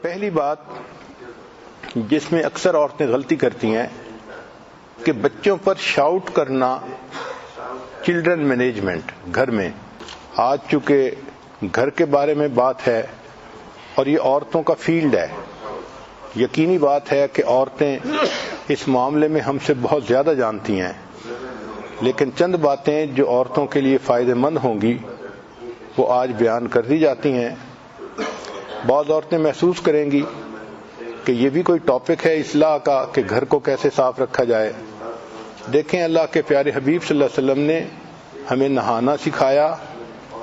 پہلی بات جس میں اکثر عورتیں غلطی کرتی ہیں کہ بچوں پر شاؤٹ کرنا، چلڈرن مینجمنٹ گھر میں. آج چونکہ گھر کے بارے میں بات ہے اور یہ عورتوں کا فیلڈ ہے، یقینی بات ہے کہ عورتیں اس معاملے میں ہم سے بہت زیادہ جانتی ہیں، لیکن چند باتیں جو عورتوں کے لیے فائدہ مند ہوں گی وہ آج بیان کر دی جاتی ہیں. بعض عورتیں محسوس کریں گی کہ یہ بھی کوئی ٹاپک ہے اصلاح کا کہ گھر کو کیسے صاف رکھا جائے. دیکھیں، اللہ کے پیارے حبیب صلی اللہ علیہ وسلم نے ہمیں نہانا سکھایا،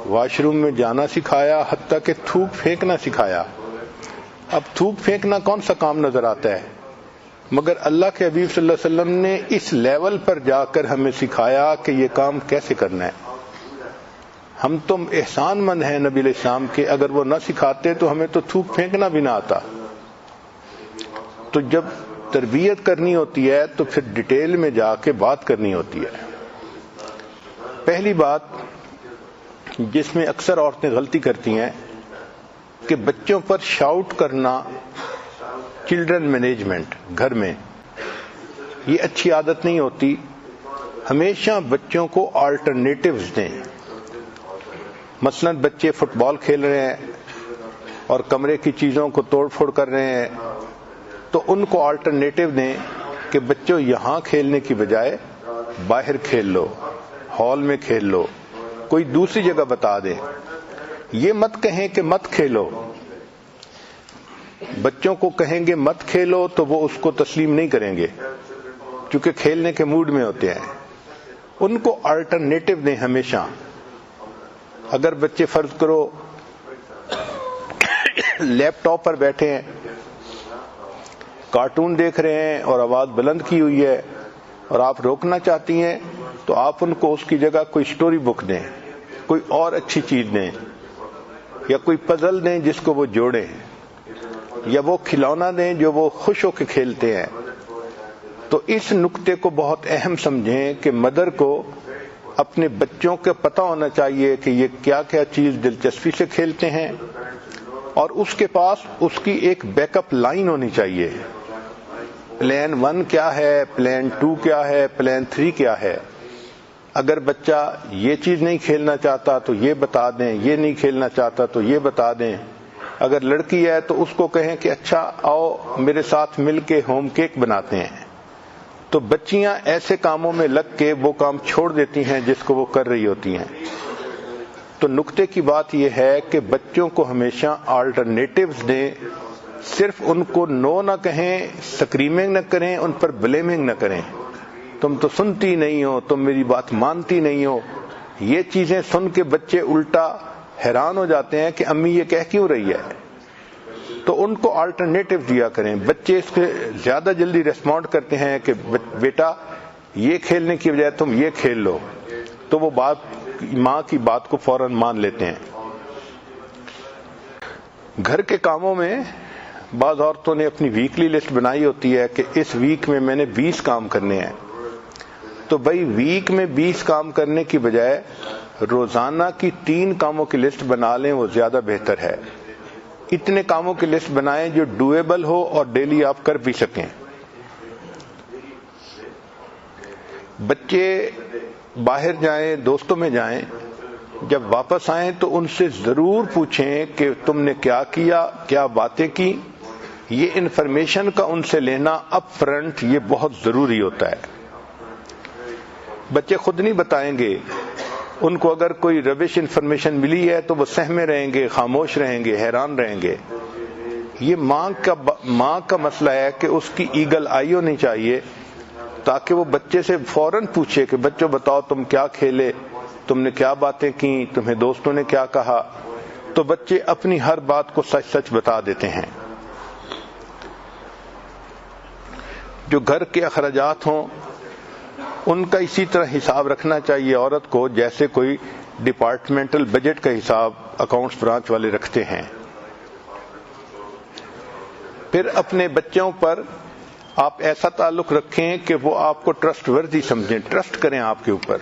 واش روم میں جانا سکھایا، حتیٰ کہ تھوک پھینکنا سکھایا. اب تھوک پھینکنا کون سا کام نظر آتا ہے، مگر اللہ کے حبیب صلی اللہ علیہ وسلم نے اس لیول پر جا کر ہمیں سکھایا کہ یہ کام کیسے کرنا ہے. ہم تم احسان مند ہیں نبی علیہ السلام کے، اگر وہ نہ سکھاتے تو ہمیں تو تھوک پھینکنا بھی نہ آتا. تو جب تربیت کرنی ہوتی ہے تو پھر ڈیٹیل میں جا کے بات کرنی ہوتی ہے. پہلی بات جس میں اکثر عورتیں غلطی کرتی ہیں کہ بچوں پر شاؤٹ کرنا، چلڈرن مینجمنٹ گھر میں، یہ اچھی عادت نہیں ہوتی. ہمیشہ بچوں کو آلٹرنیٹیوز دیں. مثلا بچے فٹ بال کھیل رہے ہیں اور کمرے کی چیزوں کو توڑ پھوڑ کر رہے ہیں تو ان کو آلٹرنیٹیو دیں کہ بچوں یہاں کھیلنے کی بجائے باہر کھیل لو، ہال میں کھیل لو، کوئی دوسری جگہ بتا دیں. یہ مت کہیں کہ مت کھیلو. بچوں کو کہیں گے مت کھیلو تو وہ اس کو تسلیم نہیں کریں گے کیونکہ کھیلنے کے موڈ میں ہوتے ہیں. ان کو آلٹرنیٹیو دیں ہمیشہ. اگر بچے فرض کرو لیپ ٹاپ پر بیٹھے ہیں، کارٹون دیکھ رہے ہیں اور آواز بلند کی ہوئی ہے اور آپ روکنا چاہتی ہیں تو آپ ان کو اس کی جگہ کوئی سٹوری بک دیں، کوئی اور اچھی چیز دیں، یا کوئی پزل دیں جس کو وہ جوڑیں، یا وہ کھلونا دیں جو وہ خوش ہو کے کھیلتے ہیں. تو اس نقطے کو بہت اہم سمجھیں کہ مدر کو اپنے بچوں کے پتہ ہونا چاہیے کہ یہ کیا کیا چیز دلچسپی سے کھیلتے ہیں، اور اس کے پاس اس کی ایک بیک اپ لائن ہونی چاہیے. پلان 1 کیا ہے، پلان 2 کیا ہے، پلان 3 کیا ہے. اگر بچہ یہ چیز نہیں کھیلنا چاہتا تو یہ بتا دیں، یہ نہیں کھیلنا چاہتا تو یہ بتا دیں. اگر لڑکی ہے تو اس کو کہیں کہ اچھا آؤ میرے ساتھ مل کے ہوم کیک بناتے ہیں. تو بچیاں ایسے کاموں میں لگ کے وہ کام چھوڑ دیتی ہیں جس کو وہ کر رہی ہوتی ہیں. تو نقطے کی بات یہ ہے کہ بچوں کو ہمیشہ آلٹرنیٹیوز دیں. صرف ان کو نو نہ کہیں، سکریمنگ نہ کریں، ان پر بلیمنگ نہ کریں. تم تو سنتی نہیں ہو، تم میری بات مانتی نہیں ہو. یہ چیزیں سن کے بچے الٹا حیران ہو جاتے ہیں کہ امی یہ کہہ کیوں رہی ہے. تو ان کو آلٹرنیٹیو دیا کریں. بچے اس کے زیادہ جلدی ریسپونڈ کرتے ہیں کہ بیٹا یہ کھیلنے کی بجائے تم یہ کھیل لو، تو وہ ماں کی بات کو فوراً مان لیتے ہیں. گھر کے کاموں میں بعض عورتوں نے اپنی ویکلی لسٹ بنائی ہوتی ہے کہ اس ویک میں میں نے 20 کام کرنے ہیں. تو بھائی ویک میں 20 کام کرنے کی بجائے روزانہ کی 3 کاموں کی لسٹ بنا لیں، وہ زیادہ بہتر ہے. اتنے کاموں کی لسٹ بنائیں جو ڈویبل ہو اور ڈیلی آپ کر بھی سکیں. بچے باہر جائیں، دوستوں میں جائیں، جب واپس آئیں تو ان سے ضرور پوچھیں کہ تم نے کیا کیا، کیا باتیں کی. یہ انفارمیشن کا ان سے لینا اپ فرنٹ یہ بہت ضروری ہوتا ہے. بچے خود نہیں بتائیں گے. ان کو اگر کوئی ربش انفارمیشن ملی ہے تو وہ سہمے رہیں گے، خاموش رہیں گے، حیران رہیں گے. یہ ماں کا مسئلہ ہے کہ اس کی ایگل آئی ہونی چاہیے تاکہ وہ بچے سے فوراً پوچھے کہ بچوں بتاؤ تم کیا کھیلے، تم نے کیا باتیں کی، تمہیں دوستوں نے کیا کہا. تو بچے اپنی ہر بات کو سچ سچ بتا دیتے ہیں. جو گھر کے اخراجات ہوں ان کا اسی طرح حساب رکھنا چاہیے عورت کو جیسے کوئی ڈپارٹمنٹل بجٹ کا حساب اکاؤنٹس برانچ والے رکھتے ہیں. پھر اپنے بچوں پر آپ ایسا تعلق رکھیں کہ وہ آپ کو ٹرسٹ وردی سمجھیں، ٹرسٹ کریں آپ کے اوپر.